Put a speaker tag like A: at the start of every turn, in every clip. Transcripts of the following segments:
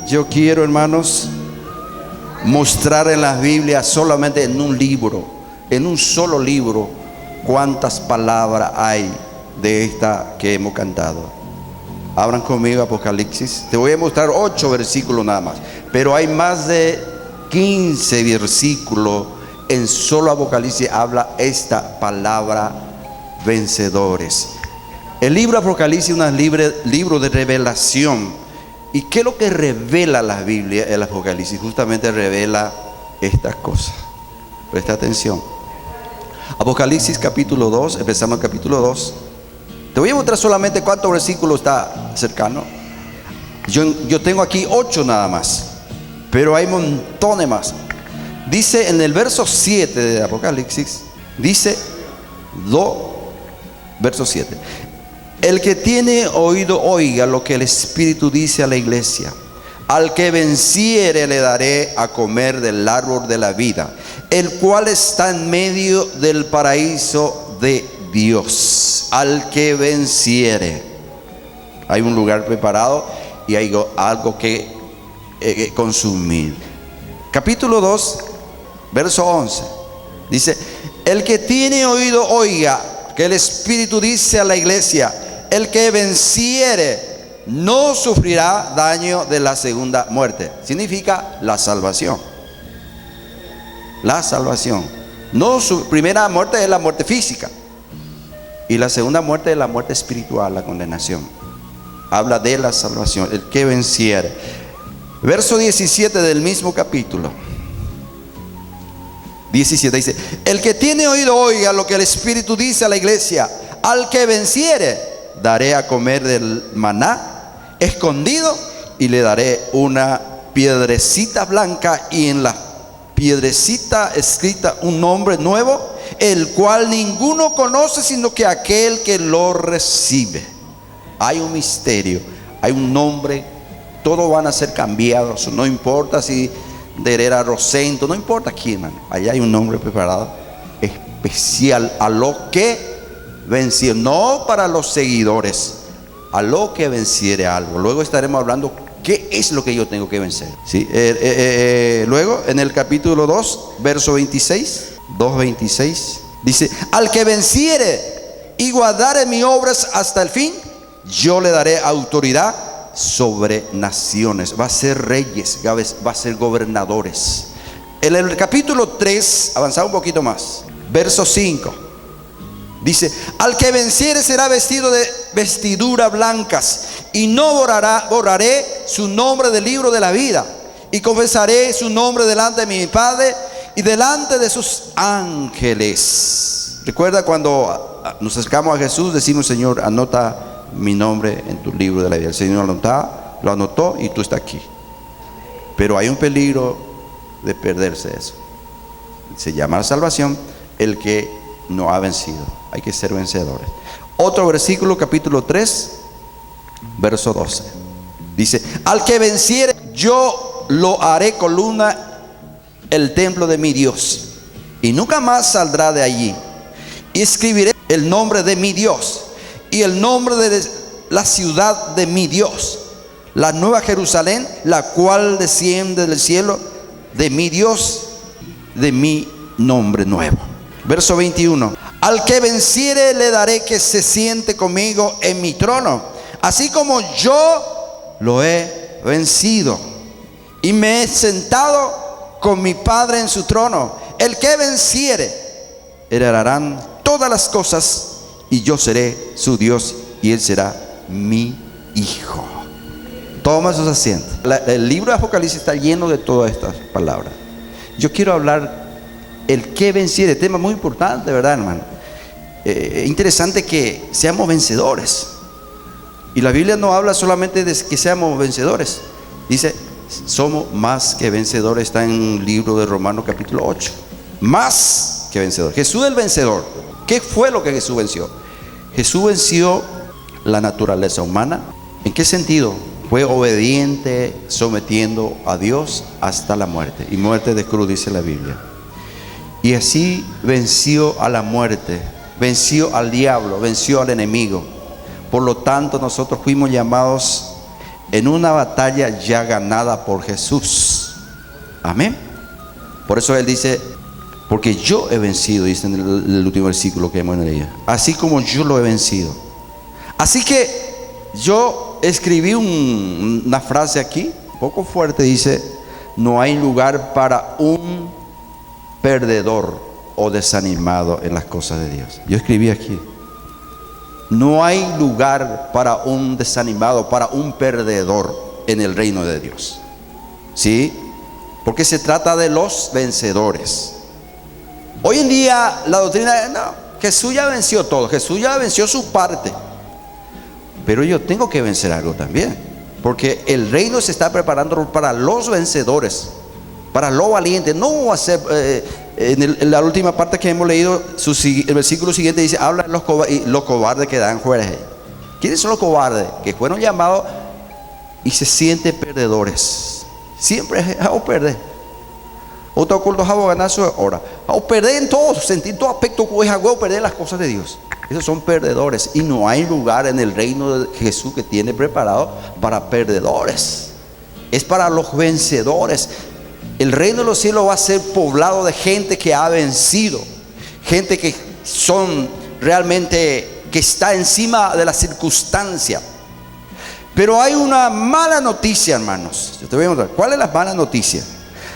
A: Yo quiero, hermanos, mostrar en las Biblias solamente en un libro, en un solo libro, cuántas palabras hay de esta que hemos cantado. Abran conmigo Apocalipsis. Te voy a mostrar 8 versículos nada más, pero hay más de 15 versículos en solo Apocalipsis. Habla esta palabra vencedores. El libro Apocalipsis es un libro de revelación. ¿Y qué es lo que revela la Biblia? El Apocalipsis justamente revela estas cosas. Presta atención. Apocalipsis capítulo 2, empezamos el capítulo 2. Te voy a mostrar solamente cuántos versículos está cercano. Yo tengo aquí 8 nada más, pero hay montones más. Dice en el verso 7 de Apocalipsis, dice verso 7. El que tiene oído oiga lo que el Espíritu dice a la iglesia. Al que venciere le daré a comer del árbol de la vida, el cual está en medio del paraíso de Dios. Al que venciere. Hay un lugar preparado y hay algo que consumir. Capítulo 2, verso 11. Dice: el que tiene oído oiga que el Espíritu dice a la iglesia. El que venciere no sufrirá daño de la segunda muerte. Significa la salvación. La salvación. No, su primera muerte es la muerte física. Y la segunda muerte es la muerte espiritual, la condenación. Habla de la salvación. El que venciere. Verso 17 del mismo capítulo 17 dice: el que tiene oído oiga lo que el Espíritu dice a la iglesia. Al que venciere daré a comer del maná escondido, y le daré una piedrecita blanca, y en la piedrecita escrita un nombre nuevo, el cual ninguno conoce sino que aquel que lo recibe. Hay un misterio, hay un nombre. Todos van a ser cambiados. No importa si de Herrera Rosento, no importa quién, man. Allá hay un nombre preparado especial a lo que venció, no para los seguidores, a lo que venciere algo. Luego estaremos hablando qué es lo que yo tengo que vencer, ¿sí? Luego en el capítulo 2, verso 26, 2:26, dice: al que venciere y guardare mis obras hasta el fin, yo le daré autoridad sobre naciones. Va a ser reyes, va a ser gobernadores. En el capítulo 3, avanzado un poquito más, verso 5, dice: al que venciere será vestido de vestiduras blancas, y no borraré su nombre del libro de la vida, y confesaré su nombre delante de mi Padre y delante de sus ángeles. Recuerda, cuando nos acercamos a Jesús, decimos: Señor, anota mi nombre en tu libro de la vida. El Señor lo anotó y tú estás aquí. Pero hay un peligro de perderse eso. Se llama la salvación el que no ha vencido. Hay que ser vencedores. Otro versículo, capítulo 3, verso 12. Dice: al que venciere, yo lo haré columna el templo de mi Dios, y nunca más saldrá de allí. Y escribiré el nombre de mi Dios y el nombre de la ciudad de mi Dios, la nueva Jerusalén, la cual desciende del cielo de mi Dios, de mi nombre nuevo. Verso 21. Al que venciere le daré que se siente conmigo en mi trono, así como yo lo he vencido y me he sentado con mi Padre en su trono. El que venciere heredarán todas las cosas, y yo seré su Dios y él será mi hijo. Toma sus asientos. El libro de Apocalipsis está lleno de todas estas palabras. Yo quiero hablar el que venciere, tema muy importante, ¿verdad, hermano? Interesante que seamos vencedores. Y la Biblia no habla solamente de que seamos vencedores. Dice: somos más que vencedores. Está en el libro de Romanos capítulo 8. Más que vencedor. Jesús es el vencedor. ¿Qué fue lo que Jesús venció? Jesús venció la naturaleza humana. ¿En qué sentido? Fue obediente, sometiendo a Dios hasta la muerte. Y muerte de cruz, dice la Biblia. Y así venció a la muerte, venció al diablo, venció al enemigo. Por lo tanto, nosotros fuimos llamados en una batalla ya ganada por Jesús. Amén. Por eso Él dice, porque yo he vencido, dice en el último versículo que hemos leído, así como yo lo he vencido. Así que yo escribí una frase aquí, un poco fuerte, dice, no hay lugar para un perdedor o desanimado en las cosas de Dios. Yo escribí aquí, no hay lugar para un desanimado, para un perdedor en el reino de Dios. ¿Sí? Porque se trata de los vencedores. Hoy en día la doctrina es, no, Jesús ya venció todo, Jesús ya venció su parte. Pero yo tengo que vencer algo también, porque el reino se está preparando para los vencedores, para los valientes. No va a ser, en la última parte que hemos leído, el versículo siguiente dice, habla de los cobardes que dan fuera. ¿Quiénes son los cobardes? Que fueron llamados y se sienten perdedores. Siempre es a perder. Otro oculto es ganar su hora. A perder en todo, sentir todo aspecto, es a perder las cosas de Dios. Esos son perdedores, y no hay lugar en el reino de Jesús que tiene preparado para perdedores. Es para los vencedores. El reino de los cielos va a ser poblado de gente que ha vencido, gente que son realmente, que está encima de la circunstancia. Pero hay una mala noticia, hermanos. Yo te voy a mostrar. ¿Cuál es la mala noticia?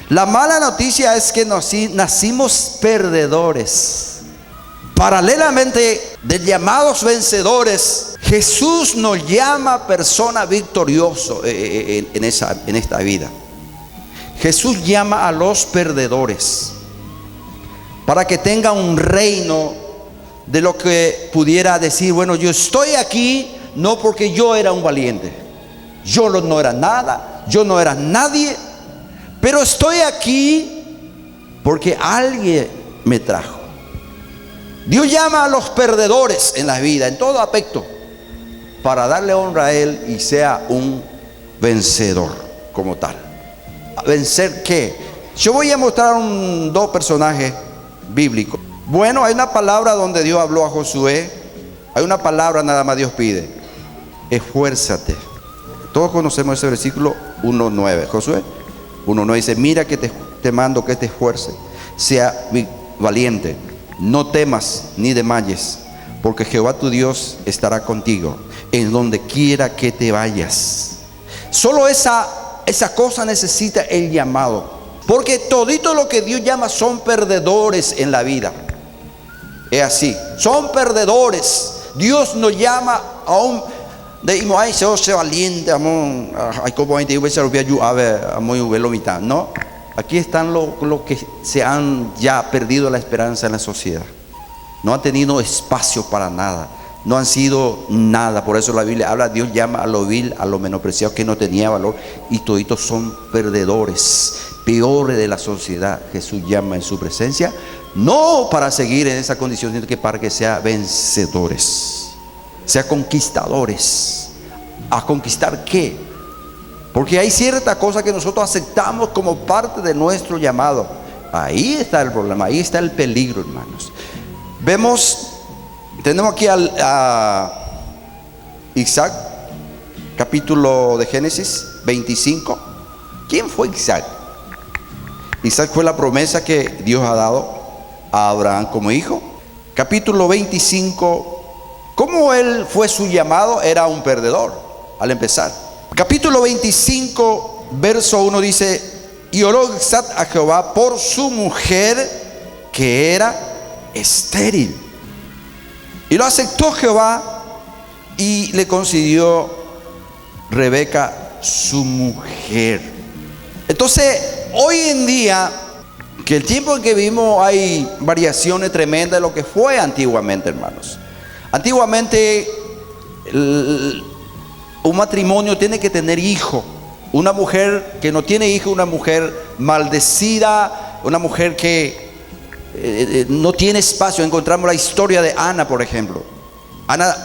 A: La mala noticia es que nacimos perdedores. Paralelamente de llamados vencedores, Jesús nos llama persona victorioso en esta vida. Jesús llama a los perdedores para que tengan un reino de lo que pudiera decir, bueno, yo estoy aquí no porque yo era un valiente, yo no era nada, yo no era nadie, pero estoy aquí porque alguien me trajo. Dios llama a los perdedores en la vida, en todo aspecto, para darle honra a Él y sea un vencedor como tal. ¿Vencer qué? Yo voy a mostrar dos personajes bíblicos. Bueno, hay una palabra donde Dios habló a Josué. Hay una palabra nada más Dios pide: esfuérzate. Todos conocemos ese versículo 1:9. Josué 1:9 dice, mira que te mando que te esfuerces, sea valiente, no temas ni desmayes, porque Jehová tu Dios estará contigo en donde quiera que te vayas. Solo esa cosa necesita el llamado, porque todito lo que Dios llama son perdedores en la vida. Es así, son perdedores. Dios nos llama a un decimos, ay, se valiente, hay como gente no. Aquí están los que se han ya perdido la esperanza en la sociedad. No han tenido espacio para nada, no han sido nada. Por eso la Biblia habla, Dios llama a lo vil, a lo menospreciado, que no tenía valor, y toditos son perdedores, peores de la sociedad. Jesús llama en su presencia, no para seguir en esa condición, sino que para que sea vencedores, sea conquistadores. ¿A conquistar qué? Porque hay cierta cosa que nosotros aceptamos como parte de nuestro llamado. Ahí está el problema, ahí está el peligro, hermanos. Tenemos aquí a Isaac, capítulo de Génesis 25. ¿Quién fue Isaac? Isaac fue la promesa que Dios ha dado a Abraham como hijo. Capítulo 25, ¿cómo él fue su llamado? Era un perdedor al empezar. Capítulo 25, verso 1 dice, y oró Isaac a Jehová por su mujer que era estéril. Y lo aceptó Jehová y le concedió Rebeca su mujer. Entonces, hoy en día, que el tiempo en que vivimos, hay variaciones tremendas de lo que fue antiguamente, hermanos. Antiguamente, un matrimonio tiene que tener hijo. Una mujer que no tiene hijo, una mujer maldecida, una mujer que no tiene espacio. Encontramos la historia de Ana, por ejemplo. Ana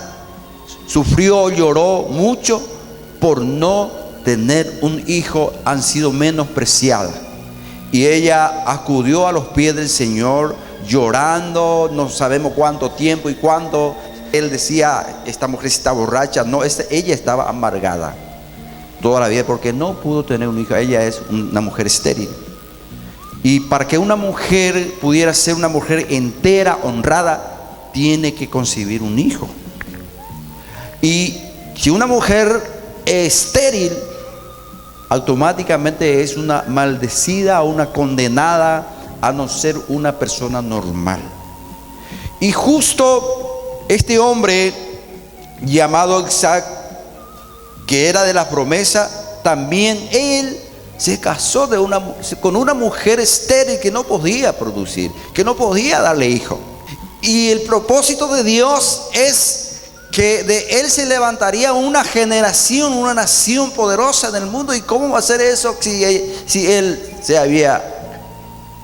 A: sufrió, lloró mucho por no tener un hijo, han sido menospreciadas. Y ella acudió a los pies del Señor llorando, no sabemos cuánto tiempo y cuánto. Él decía, esta mujer está borracha. No, ella estaba amargada. toda la vida porque no pudo tener un hijo. Ella es una mujer estéril. Y para que una mujer pudiera ser una mujer entera, honrada, tiene que concebir un hijo. Y si una mujer es estéril, automáticamente es una maldecida, una condenada a no ser una persona normal. Y justo este hombre llamado Isaac, que era de la promesa, también él se casó con una mujer estéril que no podía producir, que no podía darle hijo. Y el propósito de Dios es que de él se levantaría una generación, una nación poderosa en el mundo. ¿Y cómo va a ser eso si él se había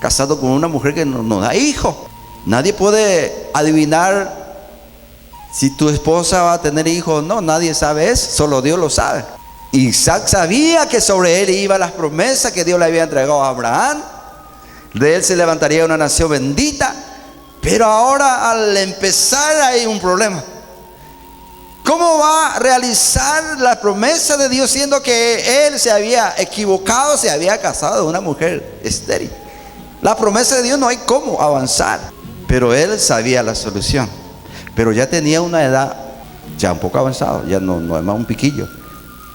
A: casado con una mujer que no da hijo? Nadie puede adivinar si tu esposa va a tener hijos o no. Nadie sabe eso, solo Dios lo sabe. Isaac sabía que sobre él iban las promesas que Dios le había entregado a Abraham. De él se levantaría una nación bendita. Pero ahora al empezar hay un problema. ¿Cómo va a realizar la promesa de Dios siendo que él se había equivocado, se había casado con una mujer estéril? La promesa de Dios no hay cómo avanzar. Pero él sabía la solución. Pero ya tenía una edad ya un poco avanzada, ya no es más un piquillo.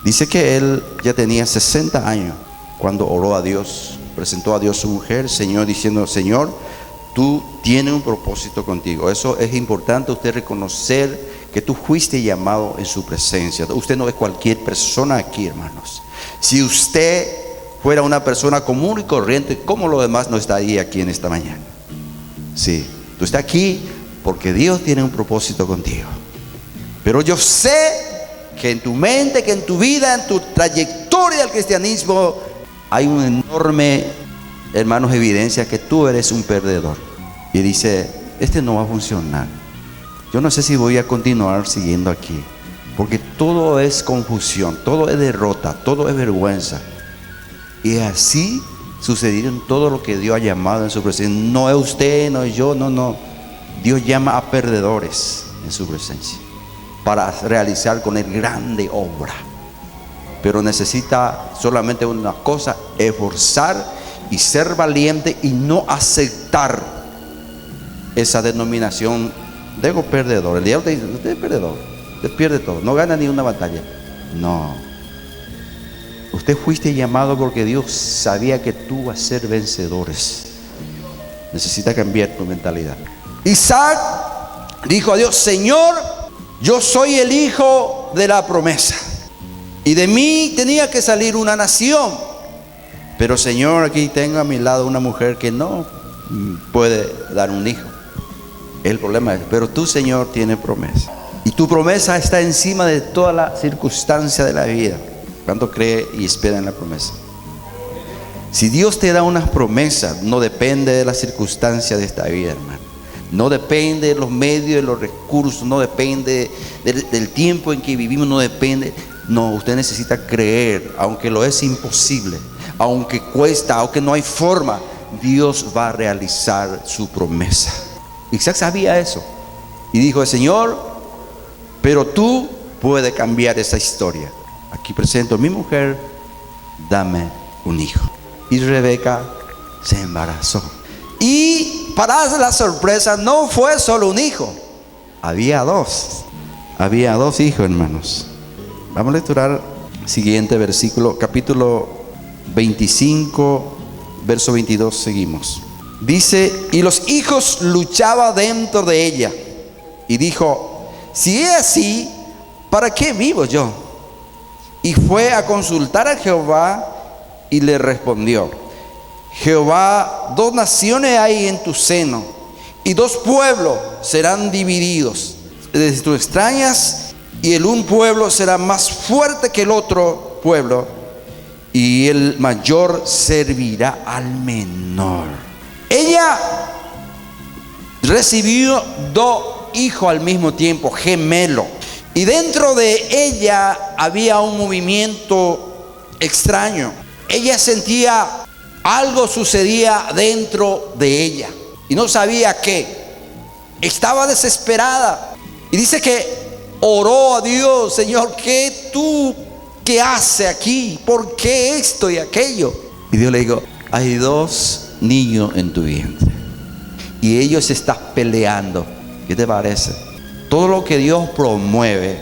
A: Dice que él ya tenía 60 años cuando oró a Dios, presentó a Dios su mujer, Señor, diciendo: Señor, tú tienes un propósito contigo. Eso es importante, usted reconocer que tú fuiste llamado en su presencia. Usted no es cualquier persona aquí, hermanos. Si usted fuera una persona común y corriente, ¿cómo los demás no estaría aquí en esta mañana? Sí, tú estás aquí porque Dios tiene un propósito contigo. Pero yo sé que en tu mente, que en tu vida, en tu trayectoria del cristianismo, hay una enorme, hermanos, evidencia que tú eres un perdedor. Y dice: este no va a funcionar. Yo no sé si voy a continuar siguiendo aquí, porque todo es confusión, todo es derrota, todo es vergüenza. Y así sucedieron todo lo que Dios ha llamado en su presencia. No es usted, no es yo, no. Dios llama a perdedores en su presencia para realizar con él grande obra. Pero necesita solamente una cosa: esforzar y ser valiente y no aceptar esa denominación de perdedor. El diablo te dice: usted es perdedor, usted pierde todo, no gana ni una batalla. No, usted fuiste llamado porque Dios sabía que tú vas a ser vencedores. Necesita cambiar tu mentalidad. Isaac dijo a Dios: Señor, yo soy el hijo de la promesa y de mí tenía que salir una nación. Pero Señor, aquí tengo a mi lado una mujer que no puede dar un hijo. El problema es, pero tú, Señor, tienes promesa. Y tu promesa está encima de toda la circunstancia de la vida. ¿Cuánto cree y espera en la promesa? Si Dios te da unas promesas, no depende de las circunstancias de esta vida, hermano. No depende de los medios, de los recursos, no depende del tiempo en que vivimos, no depende. No, usted necesita creer, aunque lo es imposible, aunque cuesta, aunque no hay forma, Dios va a realizar su promesa. Isaac sabía eso y dijo: Señor, pero tú puedes cambiar esa historia. Aquí presento a mi mujer, dame un hijo. Y Rebeca se embarazó. Y para la sorpresa, no fue solo un hijo, había dos hijos, hermanos. Vamos a lecturar el siguiente versículo, capítulo 25, verso 22, seguimos. Dice: y los hijos luchaban dentro de ella. Y dijo: si es así, ¿para qué vivo yo? Y fue a consultar a Jehová y le respondió: Jehová, 2 naciones hay en tu seno, y 2 pueblos serán divididos de tus extrañas, y el un pueblo será más fuerte que el otro pueblo, y el mayor servirá al menor. Ella recibió 2 hijos al mismo tiempo, gemelos. Y dentro de ella había un movimiento extraño. Ella sentía algo sucedía dentro de ella y no sabía qué. Estaba desesperada. Y dice que oró a Dios: Señor, ¿qué ¿qué hace aquí? ¿Por qué esto y aquello? Y Dios le dijo, hay 2 niños en tu vientre y ellos están peleando. ¿Qué te parece? Todo lo que Dios promueve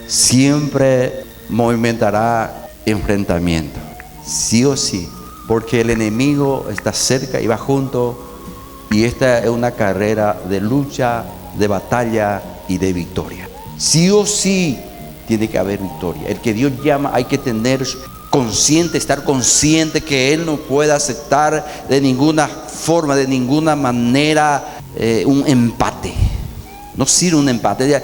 A: siempre movimentará enfrentamiento, sí o sí, porque el enemigo está cerca y va junto, y esta es una carrera de lucha, de batalla y de victoria. Sí o sí tiene que haber victoria. El que Dios llama hay que tener consciente, estar consciente que Él no puede aceptar de ninguna forma, de ninguna manera un empate. No sirve un empate.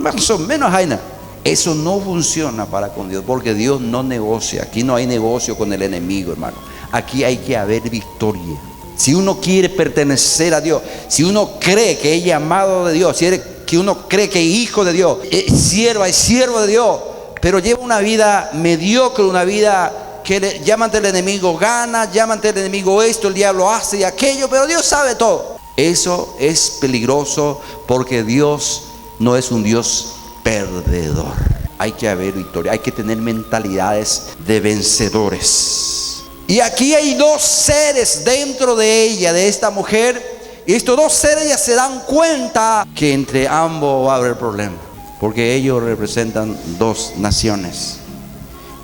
A: Más o menos hay. Eso no funciona para con Dios, porque Dios no negocia. Aquí no hay negocio con el enemigo, hermano. Aquí hay que haber victoria. Si uno quiere pertenecer a Dios, si uno cree que es llamado de Dios, si uno cree que es hijo de Dios, es siervo de Dios, pero lleva una vida mediocre, una vida que llama ante el enemigo gana, llama ante el enemigo esto, el diablo hace y aquello, pero Dios sabe todo. Eso es peligroso, porque Dios no es un Dios perdedor. Hay que haber victoria, hay que tener mentalidades de vencedores. Y aquí hay 2 seres dentro de ella, de esta mujer. Y estos 2 seres ya se dan cuenta que entre ambos va a haber problema, porque ellos representan 2 naciones.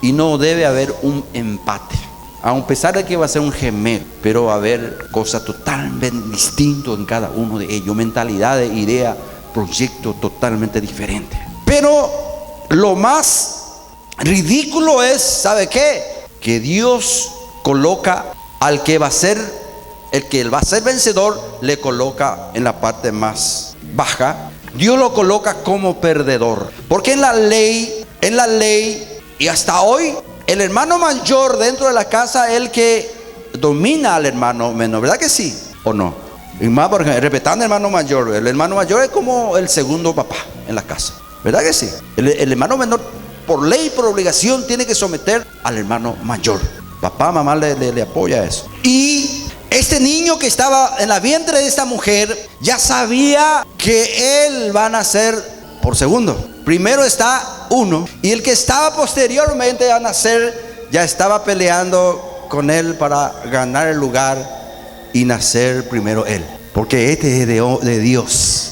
A: Y no debe haber un empate, a pesar de que va a ser un gemelo, pero va a haber cosas totalmente distintas en cada uno de ellos. Mentalidades, ideas, proyectos totalmente diferentes. Pero lo más ridículo es, ¿sabe qué? Que Dios coloca al que va a ser, el que va a ser vencedor, le coloca en la parte más baja. Dios lo coloca como perdedor, porque en la ley y hasta hoy, el hermano mayor dentro de la casa es el que domina al hermano menor, ¿verdad que sí? ¿O no? Y más, por ejemplo, respetando al hermano mayor, el hermano mayor es como el segundo papá en la casa, ¿verdad que sí? El hermano menor, por ley, por obligación, tiene que someter al hermano mayor. Papá, mamá le apoya eso. Y este niño que estaba en la vientre de esta mujer ya sabía que él va a nacer por segundo. Primero está uno, y el que estaba posteriormente a nacer ya estaba peleando con él para ganar el lugar y nacer primero él, porque este es de Dios.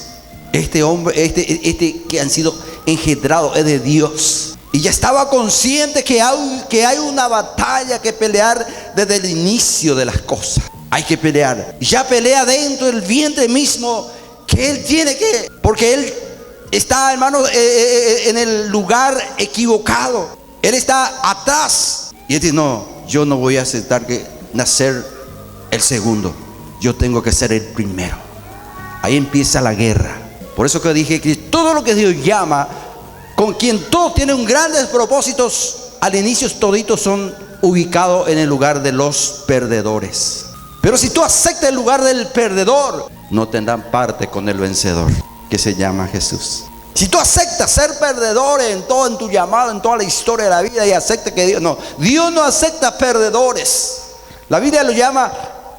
A: Este hombre, este que han sido engendrados es de Dios. Y ya estaba consciente que hay una batalla que pelear desde el inicio de las cosas. Hay que pelear. Ya pelea dentro del vientre mismo, que él tiene que, porque él está, hermano, en el lugar equivocado. Él está atrás. Y él dice, no, yo no voy a aceptar que nacer el segundo. Yo tengo que ser el primero. Ahí empieza la guerra. Por eso que dije que todo lo que Dios llama, con quien todos tienen grandes propósitos, al inicio toditos son ubicados en el lugar de los perdedores. Pero si tú aceptas el lugar del perdedor, no tendrán parte con el vencedor, que se llama Jesús. Si tú aceptas ser perdedor en todo, en tu llamado, en toda la historia de la vida, y acepta que Dios no acepta perdedores. La Biblia lo llama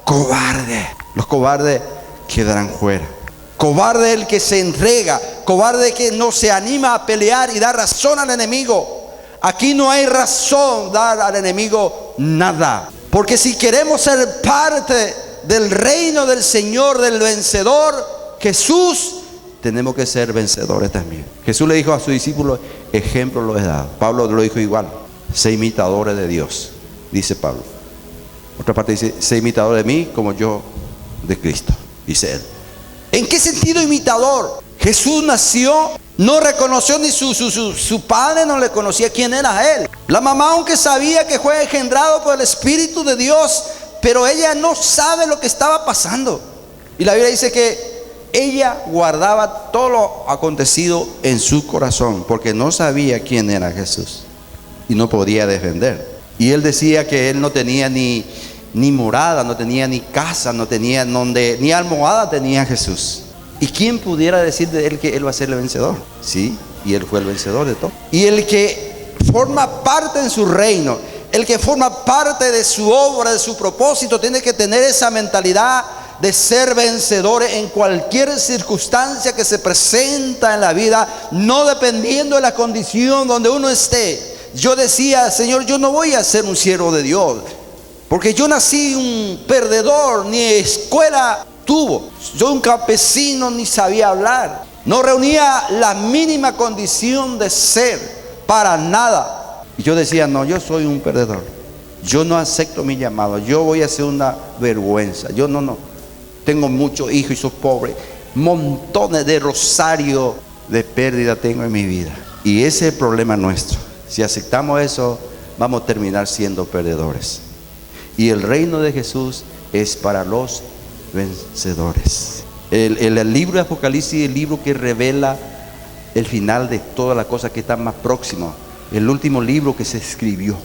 A: cobarde. Los cobardes quedarán fuera. Cobarde el que se entrega, cobarde que no se anima a pelear y dar razón al enemigo. Aquí no hay razón dar al enemigo nada, porque si queremos ser parte del reino del Señor, del vencedor Jesús, tenemos que ser vencedores también. Jesús le dijo a sus discípulos, ejemplo lo he dado. Pablo lo dijo igual, sé imitadores de Dios, dice Pablo. Otra parte dice, sé imitador de mí como yo de Cristo, dice él. ¿En qué sentido imitador? Jesús nació, no reconoció ni su padre, no le conocía quién era él. La mamá, aunque sabía que fue engendrado por el Espíritu de Dios, pero ella no sabe lo que estaba pasando. Y la Biblia dice que ella guardaba todo lo acontecido en su corazón, porque no sabía quién era Jesús y no podía defender. Y él decía que él no tenía ni morada, no tenía ni casa, no tenía ni almohada tenía Jesús. ¿Y quién pudiera decir de él que él va a ser el vencedor? Sí, y él fue el vencedor de todo. Y el que forma parte en su reino, el que forma parte de su obra, de su propósito, tiene que tener esa mentalidad de ser vencedores en cualquier circunstancia que se presenta en la vida, no dependiendo de la condición donde uno esté, yo decía, Señor, yo no voy a ser un siervo de Dios, porque yo nací un perdedor, ni escuela tuvo. Yo un campesino, ni sabía hablar. No reunía la mínima condición de ser, para nada. Y yo decía, no, yo soy un perdedor. Yo no acepto mi llamado. Yo voy a ser una vergüenza. Yo no. Tengo muchos hijos y soy pobre. Montones de rosario de pérdida tengo en mi vida. Y ese es el problema nuestro. Si aceptamos eso, vamos a terminar siendo perdedores. Y el reino de Jesús es para los vencedores. El libro de Apocalipsis es el libro que revela el final de todas las cosas que están más próximas. El último libro que se escribió.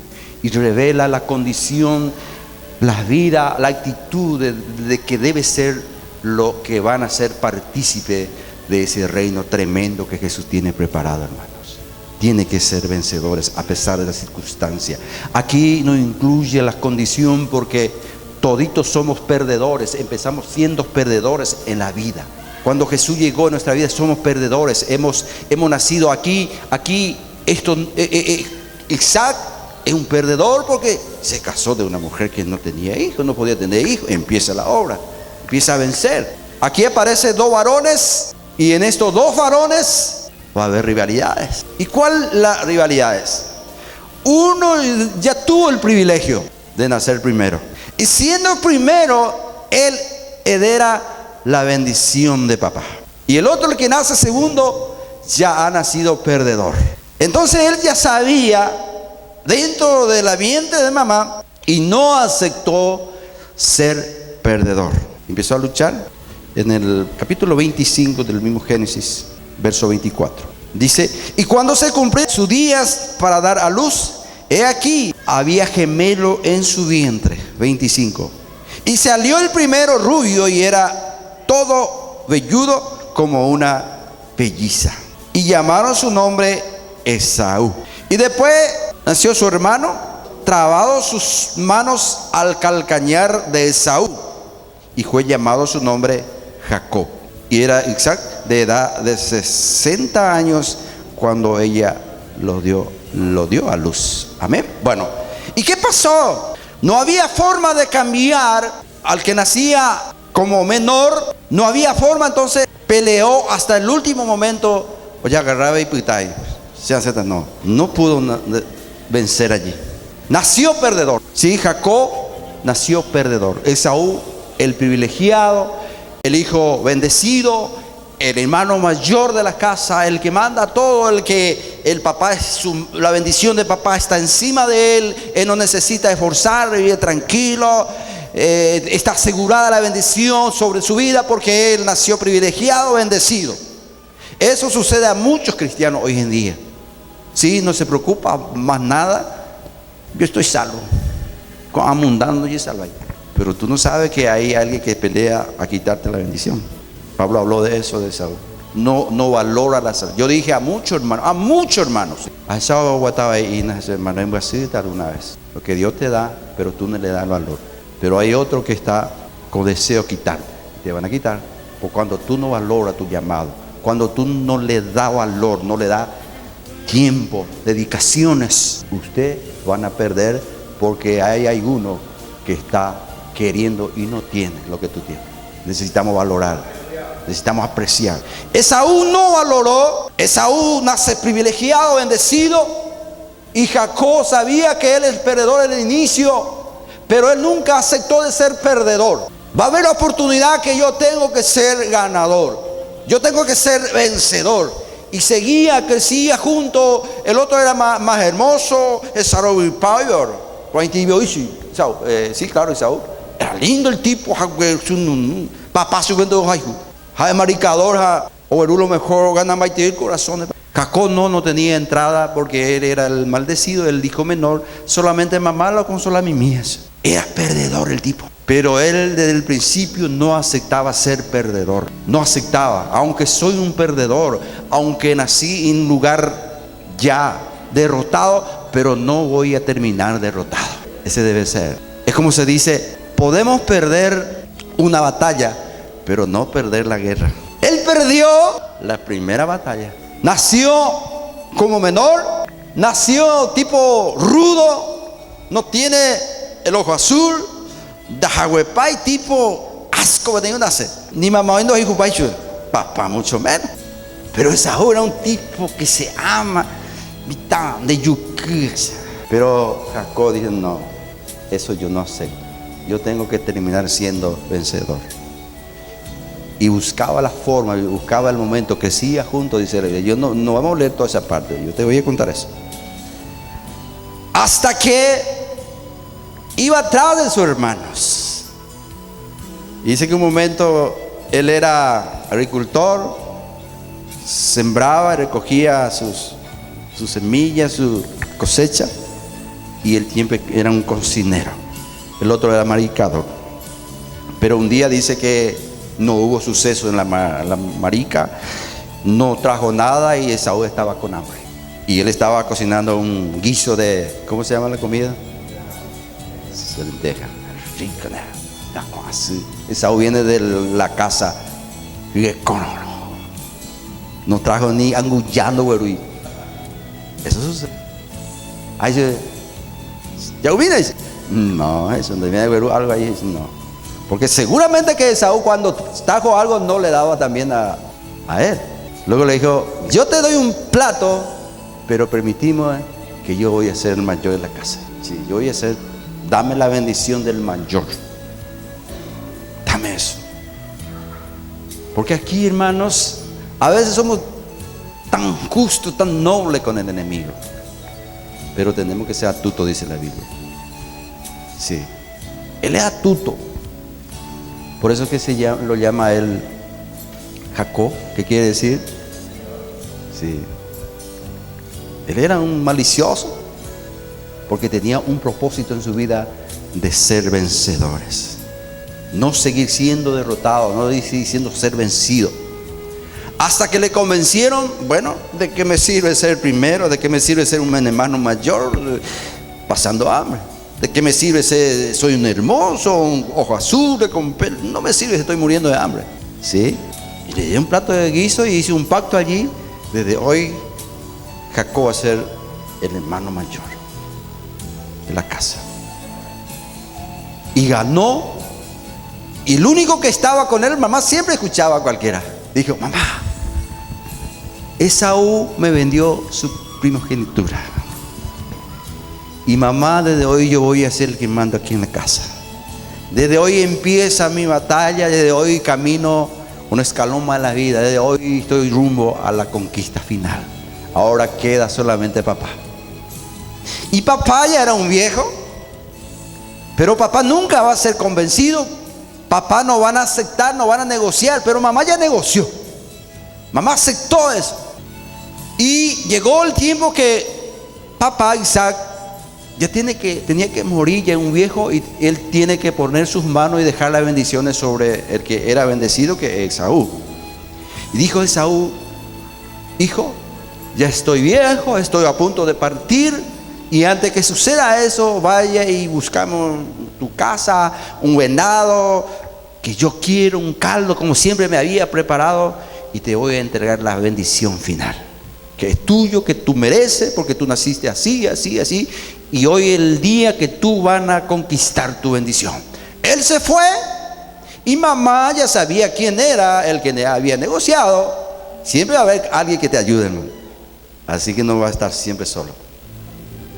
A: Y revela la condición, la vida, la actitud de que debe ser lo que van a ser partícipe de ese reino tremendo que Jesús tiene preparado, hermanos. Tiene que ser vencedores a pesar de las circunstancias. Aquí no incluye la condición porque toditos somos perdedores. Empezamos siendo perdedores en la vida. Cuando Jesús llegó a nuestra vida somos perdedores. Hemos nacido aquí. Isaac es un perdedor porque se casó de una mujer que no tenía hijos, no podía tener hijos. Empieza la obra, empieza a vencer. Aquí aparecen dos varones y en estos dos varones va a haber rivalidades. ¿Y cuál las rivalidades? Uno ya tuvo el privilegio de nacer primero. Y siendo primero, él hereda la bendición de papá. Y el otro, el que nace segundo, ya ha nacido perdedor. Entonces él ya sabía dentro del vientre de mamá y no aceptó ser perdedor. Empezó a luchar. En el capítulo 25 del mismo Génesis, verso 24, dice: y cuando se cumplieron sus días para dar a luz, he aquí, había gemelo en su vientre. 25. Y salió el primero rubio y era todo velludo como una pelliza. Y llamaron su nombre Esaú. Y después nació su hermano, trabado sus manos al calcañar de Esaú. Y fue llamado su nombre Jacob. Y era Isaac de edad de 60 años cuando ella lo dio a luz. Amén. Bueno, ¿y qué pasó? No había forma de cambiar al que nacía como menor. No había forma, entonces peleó hasta el último momento. Oye, agarraba y pitay. No pudo vencer allí. Nació perdedor. Sí, Jacob nació perdedor. Esaú, el privilegiado, el hijo bendecido, el hermano mayor de la casa, el que manda todo, el que el papá la bendición de papá está encima de él no necesita esforzar, vive tranquilo, está asegurada la bendición sobre su vida porque él nació privilegiado, bendecido. Eso sucede a muchos cristianos hoy en día. Sí, no se preocupa más nada. Yo estoy salvo, amundando y salvo ahí. Pero tú no sabes que hay alguien que pelea a quitarte la bendición. Pablo habló de eso, de Saúl. No valora la salud. Yo dije a muchos hermanos, a esa guataba y hermano en Brasil una vez. Lo que Dios te da, pero tú no le das valor. Pero hay otro que está con deseo quitarte. Te van a quitar. Por cuando tú no valoras tu llamado, cuando tú no le das valor, no le das tiempo, dedicaciones, ustedes van a perder porque hay alguno que está queriendo y no tiene lo que tú tienes. Necesitamos valorar, necesitamos apreciar. Esaú no valoró. Esaú nace privilegiado, bendecido, y Jacob sabía que él es perdedor en el inicio, pero él nunca aceptó de ser perdedor. Va a haber la oportunidad que yo tengo que ser ganador, yo tengo que ser vencedor. Y seguía, crecía junto. El otro era más hermoso, Esaú y Power. Sí, claro, Esaú era lindo el tipo. Papá subiendo maricador, o el mejor gana más el corazón. Jacob no tenía entrada porque él era el maldecido, el hijo menor. Solamente mamá lo consola a mi mía. Era perdedor el tipo. Pero él desde el principio no aceptaba ser perdedor. No aceptaba. Aunque soy un perdedor, aunque nací en un lugar ya derrotado, pero no voy a terminar derrotado. Ese debe ser. Es como se dice, podemos perder una batalla, pero no perder la guerra. Él perdió la primera batalla. Nació como menor, nació tipo rudo, no tiene el ojo azul, dajahuepay tipo asco, nace. Ni mamá no hijo papá mucho menos. Pero Esaú era un tipo que se ama, de yuquis. Pero Jacob dijo, no, eso yo no sé. Yo tengo que terminar siendo vencedor. Y buscaba la forma, buscaba el momento, crecía junto, dice, yo no vamos a leer toda esa parte, yo te voy a contar eso. Hasta que iba atrás de sus hermanos. Y dice que un momento él era agricultor, sembraba y recogía sus semillas, su cosecha, y él siempre era un cocinero. El otro era maricador. Pero un día dice que no hubo suceso en la marica, no trajo nada y Esaú estaba con hambre. Y él estaba cocinando un guiso de, ¿cómo se llama la comida? Lenteja. Esaú viene de la casa y no trajo ni angullando, güey. Eso sucede. Ahí dice, ¿ya viene? No, eso no viene algo ahí, no. Porque seguramente que Esaú cuando trajo algo no le daba también a él. Luego le dijo, yo te doy un plato, pero permitimos que yo voy a ser el mayor de la casa. Sí, yo voy a ser, dame la bendición del mayor. Dame eso. Porque aquí, hermanos, a veces somos tan justos, tan nobles con el enemigo. Pero tenemos que ser astutos, dice la Biblia. Sí, él es astuto. Por eso que lo llama a él Jacob, ¿qué quiere decir? Sí. Él era un malicioso porque tenía un propósito en su vida de ser vencedores. No seguir siendo derrotado, no seguir siendo ser vencido. Hasta que le convencieron, bueno, ¿de qué me sirve ser primero? ¿De qué me sirve ser un hermano mayor pasando hambre? ¿De qué me sirve ser, soy un hermoso, un ojo azul, con pelo? No me sirve si estoy muriendo de hambre. ¿Sí? Y le di un plato de guiso y hice un pacto allí. Desde hoy, Jacob va a ser el hermano mayor de la casa. Y ganó. Y el único que estaba con él, mamá siempre escuchaba a cualquiera. Dijo, mamá, Esaú me vendió su primogenitura. Y mamá, desde hoy yo voy a ser el que mando aquí en la casa. Desde hoy empieza mi batalla, desde hoy camino un escalón más en la vida, desde hoy estoy rumbo a la conquista final. Ahora queda solamente papá. Y papá ya era un viejo, pero papá nunca va a ser convencido. Papá no van a aceptar, no van a negociar, pero mamá ya negoció. Mamá aceptó eso. Y llegó el tiempo que papá Isaac ya tenía que morir, ya un viejo, y él tiene que poner sus manos y dejar las bendiciones sobre el que era bendecido, que es Esaú. Y dijo Esaú, hijo, ya estoy viejo, estoy a punto de partir, y antes que suceda eso, vaya y buscamos tu casa, un venado, que yo quiero, un caldo, como siempre me había preparado, y te voy a entregar la bendición final, que es tuyo, que tú mereces, porque tú naciste así, así, así. Y hoy el día que tú van a conquistar tu bendición. Él se fue y mamá ya sabía quién era el que había negociado. Siempre va a haber alguien que te ayude, hermano. Así que no va a estar siempre solo.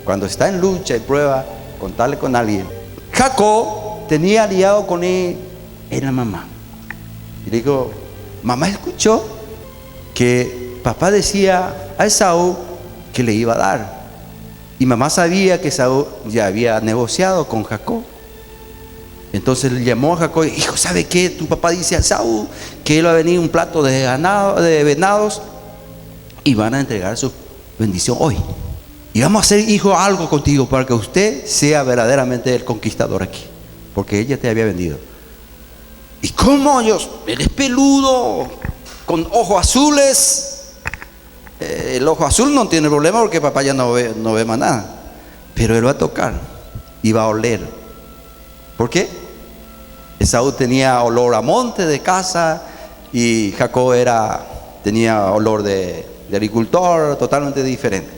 A: Cuando está en lucha y prueba, contarle con alguien. Jacob tenía aliado con él en la mamá. Y le digo, mamá escuchó que papá decía a Esaú que le iba a dar. Y mamá sabía que Esaú ya había negociado con Jacob. Entonces le llamó a Jacob, hijo, ¿sabe qué? Tu papá dice a Esaú que él va a venir un plato de venados y van a entregar su bendición hoy. Y vamos a hacer, hijo, algo contigo para que usted sea verdaderamente el conquistador aquí, porque ella te había vendido. ¿Y cómo? Él es peludo, con ojos azules. El ojo azul no tiene problema porque papá ya no ve más nada. Pero él va a tocar y va a oler. ¿Por qué? Esaú tenía olor a monte de casa y Jacob tenía olor de agricultor, totalmente diferente.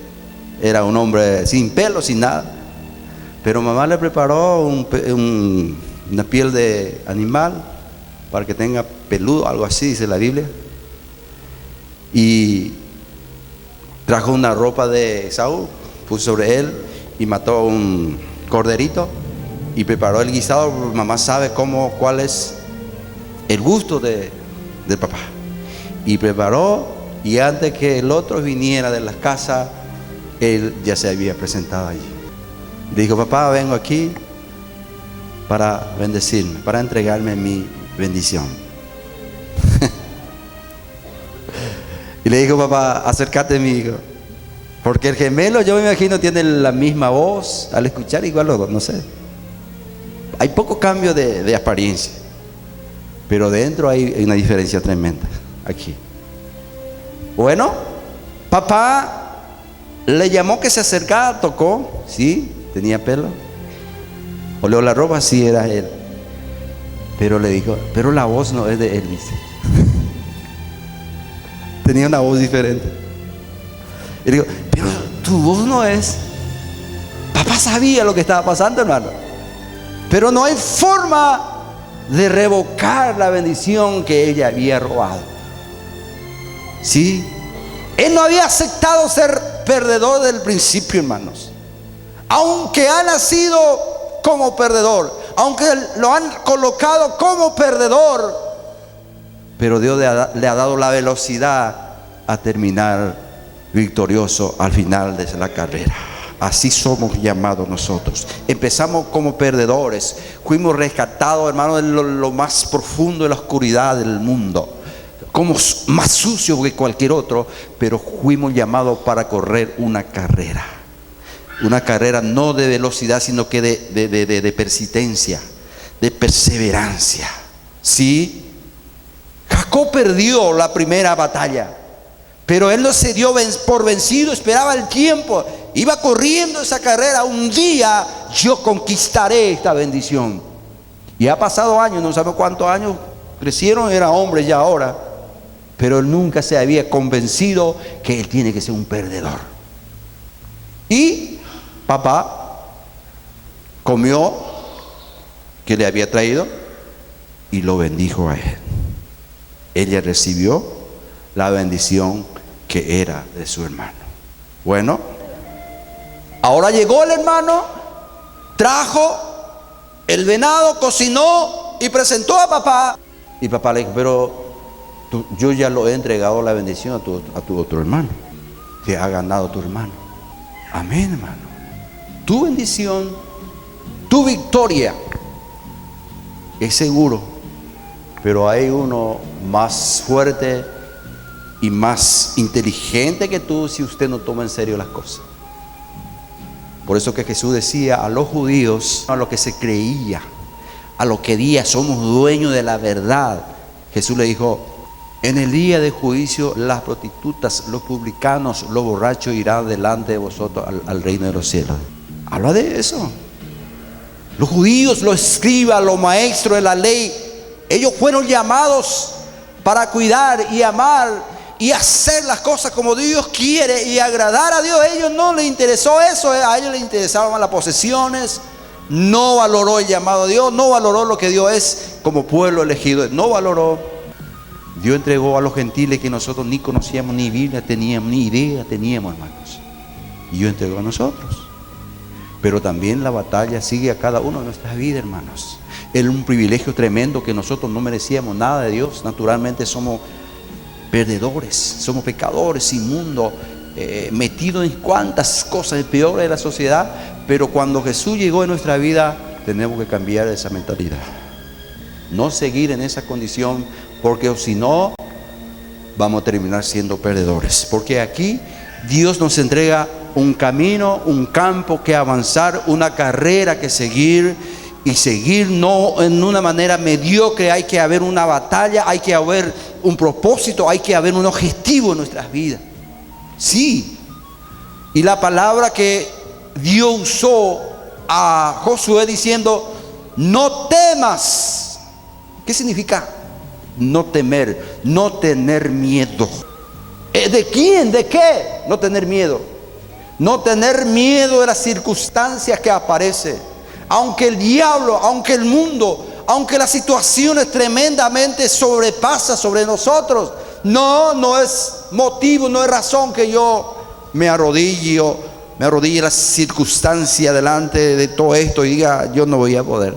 A: Era un hombre sin pelo, sin nada. Pero mamá le preparó una piel de animal para que tenga peludo, algo así dice la Biblia. Y trajo una ropa de Esaú, puso sobre él y mató un corderito y preparó el guisado. Mamá sabe cuál es el gusto del papá. Y preparó, y antes que el otro viniera de la casa, él ya se había presentado allí. Le dijo: papá, vengo aquí para bendecirme, para entregarme mi bendición. Y le dijo: papá, acércate, mi hijo, porque el gemelo, yo me imagino, tiene la misma voz al escuchar, igual los dos, no sé. Hay poco cambio de apariencia, pero dentro hay una diferencia tremenda aquí. Bueno, papá le llamó que se acercara, tocó, sí, tenía pelo, oleó la ropa, sí, era él. Pero le dijo: pero la voz no es de él, dice. Tenía una voz diferente. Y le digo: pero tu voz no es. Papá sabía lo que estaba pasando, hermano, pero no hay forma de revocar la bendición que ella había robado. Sí, él no había aceptado ser perdedor del principio, hermanos. Aunque ha nacido como perdedor, aunque lo han colocado como perdedor, pero Dios le ha dado la velocidad a terminar victorioso al final de la carrera. Así somos llamados nosotros. Empezamos como perdedores, fuimos rescatados, hermanos, de lo más profundo de la oscuridad del mundo, como más sucios que cualquier otro, pero fuimos llamados para correr una carrera. Una carrera no de velocidad, sino que de persistencia, de perseverancia. ¿Sí? Jacob perdió la primera batalla, pero él no se dio por vencido, esperaba el tiempo, iba corriendo esa carrera. Un día yo conquistaré esta bendición. Y ha pasado años, no sabemos cuántos años crecieron, era hombre ya ahora, pero él nunca se había convencido que él tiene que ser un perdedor. Y papá comió que le había traído y lo bendijo a él. Ella recibió la bendición que era de su hermano. Bueno, ahora llegó el hermano, trajo el venado, cocinó y presentó a papá. Y papá le dijo: pero yo ya lo he entregado la bendición a tu otro hermano, que ha ganado tu hermano. Amén, hermano. Tu bendición, tu victoria es seguro, pero hay uno más fuerte y más inteligente que tú si usted no toma en serio las cosas. Por eso que Jesús decía a los judíos, a lo que se creía, a lo que decía: somos dueños de la verdad. Jesús le dijo: en el día de juicio las prostitutas, los publicanos, los borrachos irán delante de vosotros al reino de los cielos. Habla de eso. Los judíos, los escribas, los maestros de la ley, ellos fueron llamados para cuidar y amar y hacer las cosas como Dios quiere y agradar a Dios. A ellos no les interesó eso, a ellos les interesaban las posesiones. No valoró el llamado de Dios, no valoró lo que Dios es como pueblo elegido, no valoró. Dios entregó a los gentiles que nosotros ni conocíamos, ni Biblia teníamos, ni idea teníamos, hermanos. Y Dios entregó a nosotros. Pero también la batalla sigue a cada uno de nuestras vidas, hermanos. Es un privilegio tremendo que nosotros no merecíamos nada de Dios. Naturalmente somos perdedores, somos pecadores, inmundos, metidos en cuantas cosas peores de la sociedad. Pero cuando Jesús llegó en nuestra vida, tenemos que cambiar esa mentalidad. No seguir en esa condición, porque si no, vamos a terminar siendo perdedores. Porque aquí Dios nos entrega un camino, un campo que avanzar, una carrera que seguir, y seguir no en una manera mediocre. Hay que haber una batalla, hay que haber un propósito, hay que haber un objetivo en nuestras vidas. Sí. Y la palabra que Dios usó a Josué diciendo: no temas. ¿Qué significa no temer? No tener miedo. ¿De quién? ¿De qué? No tener miedo. No tener miedo de las circunstancias que aparecen. Aunque el diablo, aunque el mundo, aunque las situaciones tremendamente sobrepasan sobre nosotros, no es motivo, no es razón que yo me arrodille a las circunstancias delante de todo esto y diga, yo no voy a poder.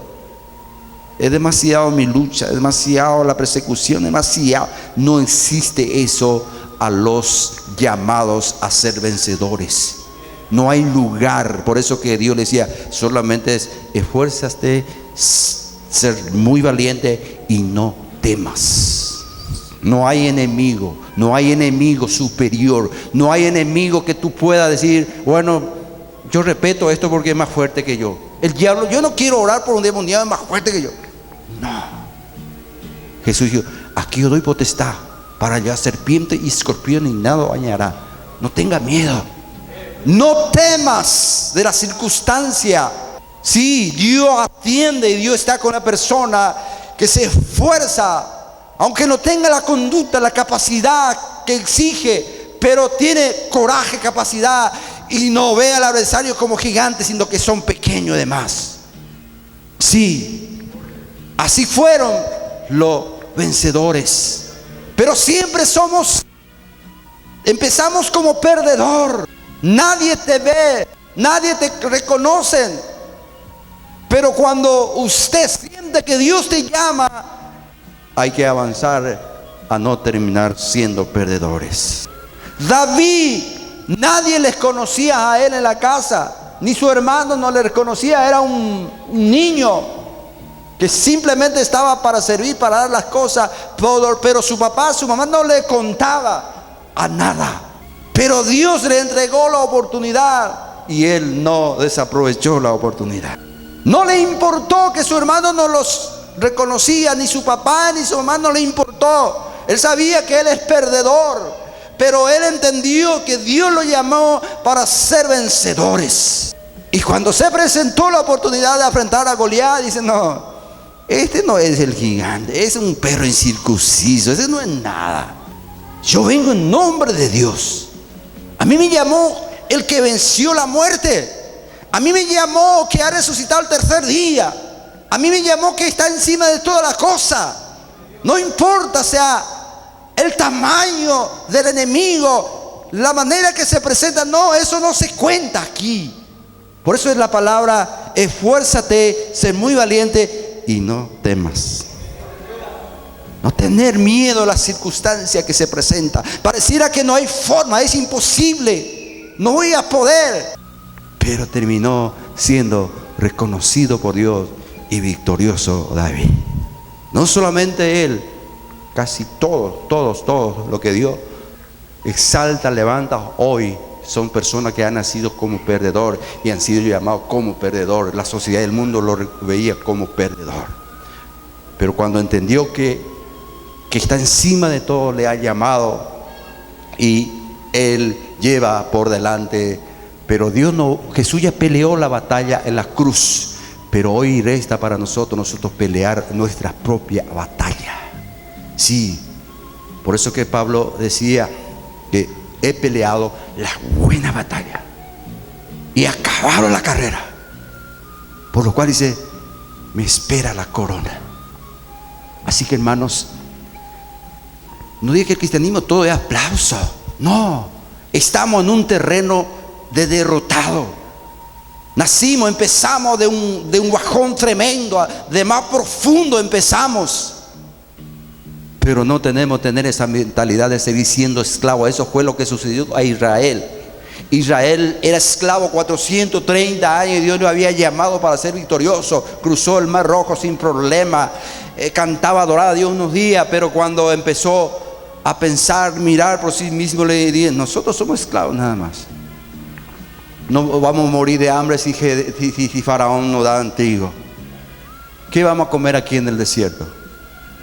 A: Es demasiado mi lucha, es demasiado la persecución, demasiado. No existe eso a los llamados a ser vencedores. No hay lugar. Por eso que Dios le decía, solamente esfuérzate, ser muy valiente y no temas. No hay enemigo, no hay enemigo superior, no hay enemigo que tú puedas decir, bueno, yo respeto esto porque es más fuerte que yo. El diablo, yo no quiero orar por un demoniado más fuerte que yo. No. Jesús dijo, aquí yo doy potestad para hallar serpiente y escorpión y nada dañará. No tenga miedo. No temas de la circunstancia. Sí, Dios atiende y Dios está con la persona que se esfuerza, aunque no tenga la conducta, la capacidad que exige, pero tiene coraje, capacidad, y no ve al adversario como gigante, sino que son pequeños además. Sí, así fueron los vencedores. Pero siempre empezamos como perdedor. Nadie te ve, nadie te reconoce. Pero cuando usted siente que Dios te llama, hay que avanzar a no terminar siendo perdedores. David, nadie les conocía a él en la casa, ni su hermano no le reconocía. Era un niño que simplemente estaba para servir, para dar las cosas, pero su papá, su mamá no le contaba a nada. Pero Dios le entregó la oportunidad y él no desaprovechó la oportunidad. No le importó que su hermano no los reconocía, ni su papá ni su mamá, no le importó. Él sabía que él es perdedor, pero él entendió que Dios lo llamó para ser vencedores. Y cuando se presentó la oportunidad de enfrentar a Goliat, dice, no, este no es el gigante, es un perro incircunciso, ese no es nada. Yo vengo en nombre de Dios. A mí me llamó el que venció la muerte. A mí me llamó que ha resucitado el tercer día. A mí me llamó que está encima de todas las cosas. No importa sea el tamaño del enemigo, la manera que se presenta, no, eso no se cuenta aquí. Por eso es la palabra, esfuérzate, sé muy valiente y no temas. No tener miedo a las circunstancias que se presentan. Pareciera que no hay forma, es imposible, no voy a poder. Pero terminó siendo reconocido por Dios y victorioso David. No solamente él, casi todos lo que Dios exalta, levanta hoy, son personas que han nacido como perdedor y han sido llamados como perdedor. La sociedad del mundo lo veía como perdedor. Pero cuando entendió que está encima de todo, le ha llamado y él lleva por delante. Pero Dios no, Jesús ya peleó la batalla en la cruz, pero hoy resta para nosotros pelear nuestra propia batalla. Sí, por eso que Pablo decía que he peleado la buena batalla y acabado la carrera, por lo cual dice, me espera la corona. Así que hermanos, no diga que el cristianismo todo es aplauso. No, estamos en un terreno de derrotado. Empezamos de un bajón tremendo, de más profundo empezamos. Pero no tenemos que tener esa mentalidad de seguir siendo esclavo. Eso fue lo que sucedió a Israel. Israel era esclavo 430 años y Dios lo había llamado para ser victorioso. Cruzó el Mar Rojo sin problema. Cantaba, adoraba a Dios unos días, pero cuando empezó a pensar, mirar por sí mismo, le dije, nosotros somos esclavos nada más. No vamos a morir de hambre si Faraón nos da trigo. ¿Qué vamos a comer aquí en el desierto?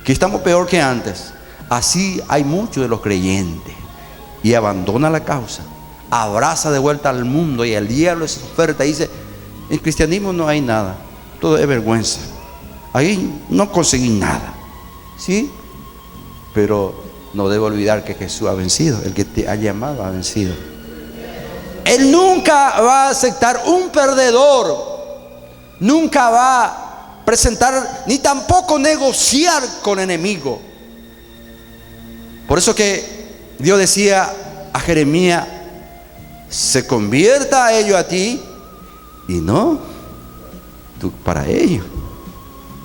A: Que estamos peor que antes. Así hay muchos de los creyentes. Y abandona la causa, abraza de vuelta al mundo y al diablo esa oferta. Y dice, en cristianismo no hay nada, todo es vergüenza. Ahí no conseguí nada. ¿Sí? Pero no debo olvidar que Jesús ha vencido. El que te ha llamado ha vencido. Él nunca va a aceptar un perdedor. Nunca va a presentar ni tampoco negociar con enemigo. Por eso que Dios decía a Jeremías: se convierta a ellos a ti y no tú para ellos.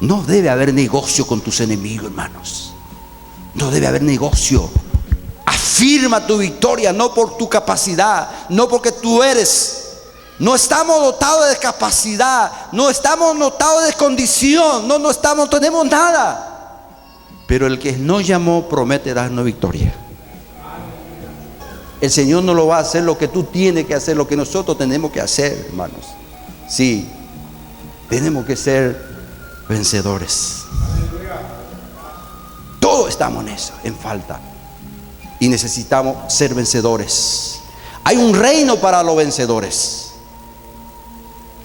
A: No debe haber negocio con tus enemigos, hermanos. No debe haber negocio. Afirma tu victoria, no por tu capacidad, no porque tú eres. No estamos dotados de capacidad, no estamos dotados de condición, no tenemos nada. Pero el que nos llamó promete darnos victoria. El Señor no lo va a hacer lo que tú tienes que hacer, lo que nosotros tenemos que hacer, hermanos. Sí, tenemos que ser vencedores. Todos estamos en eso, en falta. Y necesitamos ser vencedores. Hay un reino para los vencedores.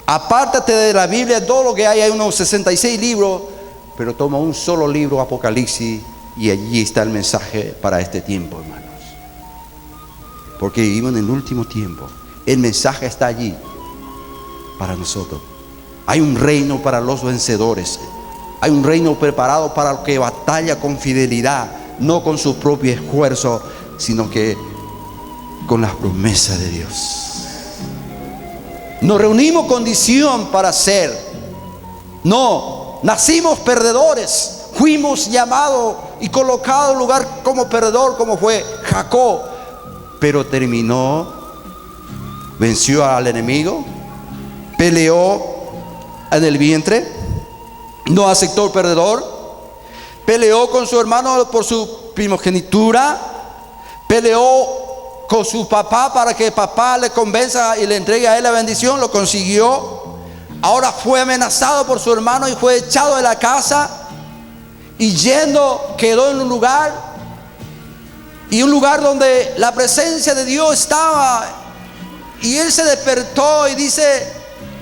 A: Apártate de la Biblia, todo lo que hay unos 66 libros, pero toma un solo libro, Apocalipsis, y allí está el mensaje para este tiempo, hermanos. Porque vivimos en el último tiempo. El mensaje está allí para nosotros. Hay un reino para los vencedores. Hay un reino preparado para el que batalla con fidelidad, no con su propio esfuerzo, sino que con las promesas de Dios. Nos reunimos con condición para ser. No, nacimos perdedores. Fuimos llamados y colocados en lugar como perdedor, como fue Jacob. Pero terminó, venció al enemigo, peleó en el vientre, no aceptó el perdedor, peleó con su hermano por su primogenitura, peleó con su papá para que papá le convenza y le entregue a él la bendición, lo consiguió. Ahora fue amenazado por su hermano y fue echado de la casa, y yendo quedó en un lugar, y un lugar donde la presencia de Dios estaba, y él se despertó y dice: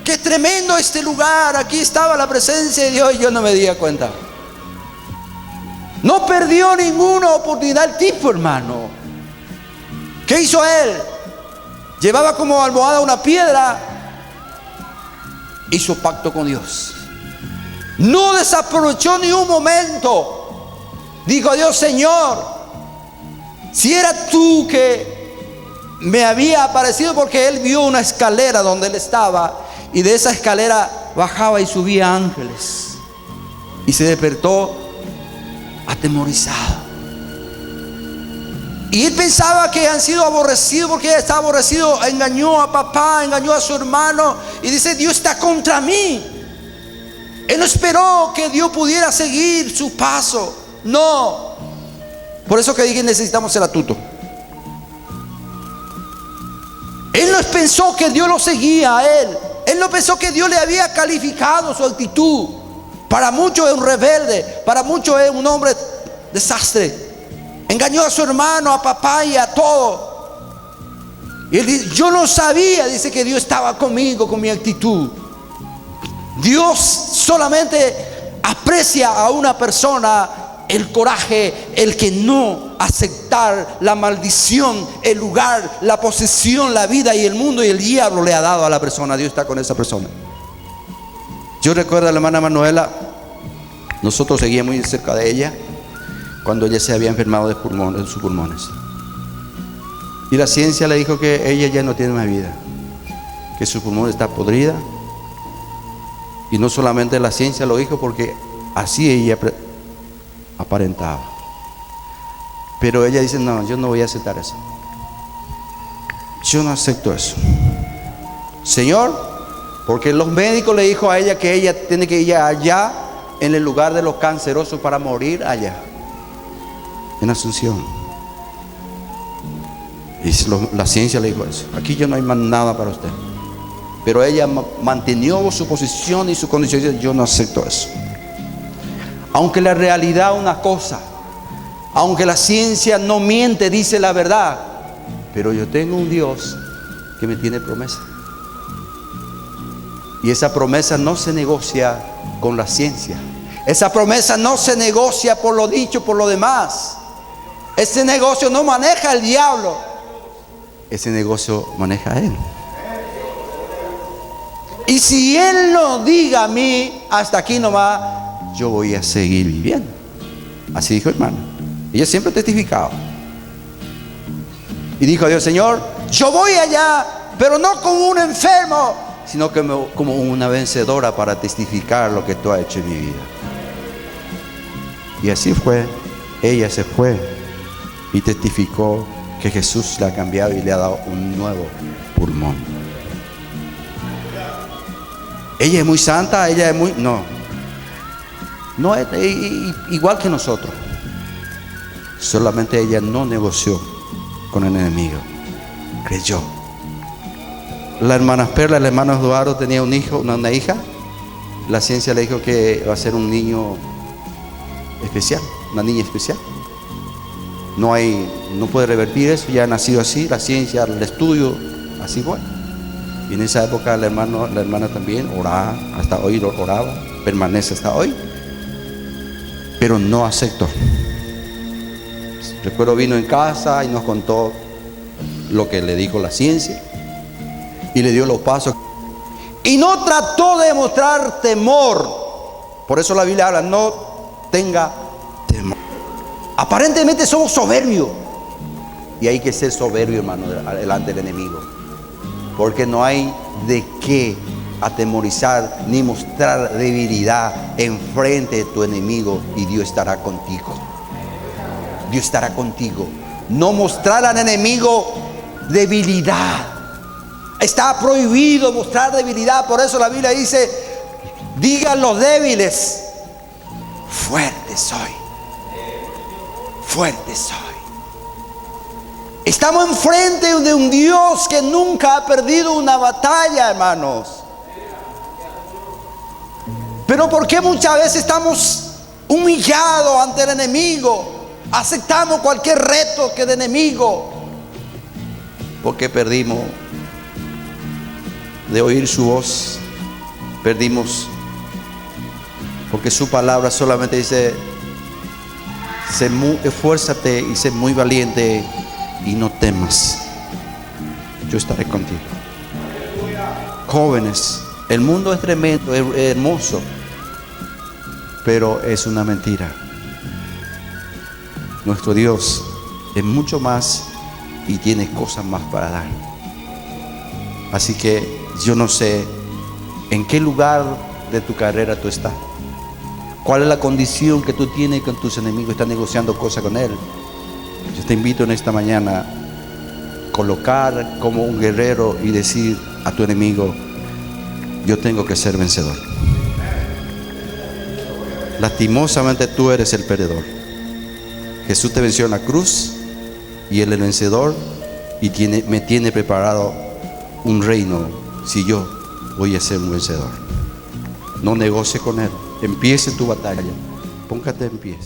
A: qué tremendo este lugar, aquí estaba la presencia de Dios y yo no me di cuenta. No perdió ninguna oportunidad el tipo, hermano. ¿Qué hizo él? Llevaba como almohada una piedra. Hizo pacto con Dios. No desaprovechó ni un momento. Dijo a Dios: Señor, si era tú que me había aparecido, porque él vio una escalera donde él estaba, y de esa escalera bajaba y subía ángeles, y se despertó atemorizado. Y él pensaba que han sido aborrecidos, porque él estaba aborrecido. Engañó a papá, engañó a su hermano, y dice: Dios está contra mí. Él no esperó que Dios pudiera seguir su paso. No. Por eso que dije: necesitamos ser astutos. Él no pensó que Dios lo seguía a él. Él no pensó que Dios le había calificado su actitud. Para muchos es un rebelde, para muchos es un hombre desastre. Engañó a su hermano, a papá y a todo. Y él dice: yo no sabía, dice, que Dios estaba conmigo, con mi actitud. Dios solamente aprecia a una persona el coraje, el que no aceptar la maldición, el lugar, la posesión, la vida y el mundo y el diablo le ha dado a la persona. Dios está con esa persona. Yo recuerdo a la hermana Manuela, nosotros seguíamos muy cerca de ella cuando ella se había enfermado de sus pulmones. Y la ciencia le dijo que ella ya no tiene más vida, que su pulmón está podrida. Y no solamente la ciencia lo dijo, porque así ella aparentaba. Pero ella dice: no, yo no voy a aceptar eso. Yo no acepto eso, Señor, porque los médicos le dijo a ella que ella tiene que ir allá, en el lugar de los cancerosos, para morir allá, en Asunción. Y la ciencia le dijo eso: aquí ya no hay más nada para usted. Pero ella mantenió su posición y su condición y dice: yo no acepto eso. Aunque la realidad es una cosa, aunque la ciencia no miente, dice la verdad, pero yo tengo un Dios que me tiene promesa. Y esa promesa no se negocia con la ciencia. Esa promesa no se negocia por lo dicho por lo demás. Ese negocio no maneja el diablo. ese negocio maneja él. Y si él no diga a mí, hasta aquí nomás, yo voy a seguir viviendo. Así dijo, hermano. Ella siempre testificaba. Y dijo a Dios: Señor, yo voy allá, pero no como un enfermo, sino como una vencedora para testificar lo que tú has hecho en mi vida. Y así fue. Ella se fue y testificó que Jesús le ha cambiado y le ha dado un nuevo pulmón. Ella es muy santa, ella es muy... No es igual que nosotros. Solamente ella no negoció con el enemigo, creyó. La hermana Perla, el hermano Eduardo tenía un hijo, una hija. La ciencia le dijo que va a ser un niño especial, una niña especial. No puede revertir eso, ya ha nacido así, la ciencia, el estudio, así fue. Y en esa época la hermana también oraba, hasta hoy oraba, permanece hasta hoy, pero no aceptó. Recuerdo vino en casa y nos contó lo que le dijo la ciencia y le dio los pasos. Y no trató de mostrar temor. Por eso la Biblia habla: no tenga temor. Aparentemente somos soberbios. Y hay que ser soberbio, hermano, delante del enemigo. Porque no hay de qué atemorizar ni mostrar debilidad enfrente de tu enemigo, y Dios estará contigo. Dios estará contigo. No mostrar al enemigo debilidad. Está prohibido mostrar debilidad. Por eso la Biblia dice: digan los débiles, fuerte soy. Fuerte soy. Estamos enfrente de un Dios que nunca ha perdido una batalla, hermanos. Pero ¿por qué muchas veces estamos humillados ante el enemigo? Aceptamos cualquier reto que el enemigo. Porque perdimos de oír su voz. Perdimos porque su palabra solamente dice: esfuérzate y sé muy valiente y no temas, yo estaré contigo. Jóvenes, el mundo es tremendo, es hermoso, pero es una mentira. Nuestro Dios es mucho más y tiene cosas más para dar. Así que yo no sé en qué lugar de tu carrera tú estás. ¿Cuál es la condición que tú tienes con tus enemigos? ¿Estás negociando cosas con él? Yo te invito en esta mañana a colocar como un guerrero y decir a tu enemigo: yo tengo que ser vencedor. Lastimosamente tú eres el perdedor. Jesús te venció en la cruz y Él es el vencedor, y me tiene preparado un reino si yo voy a ser un vencedor. No negocie con Él. Empiece tu batalla. Póngate en pie.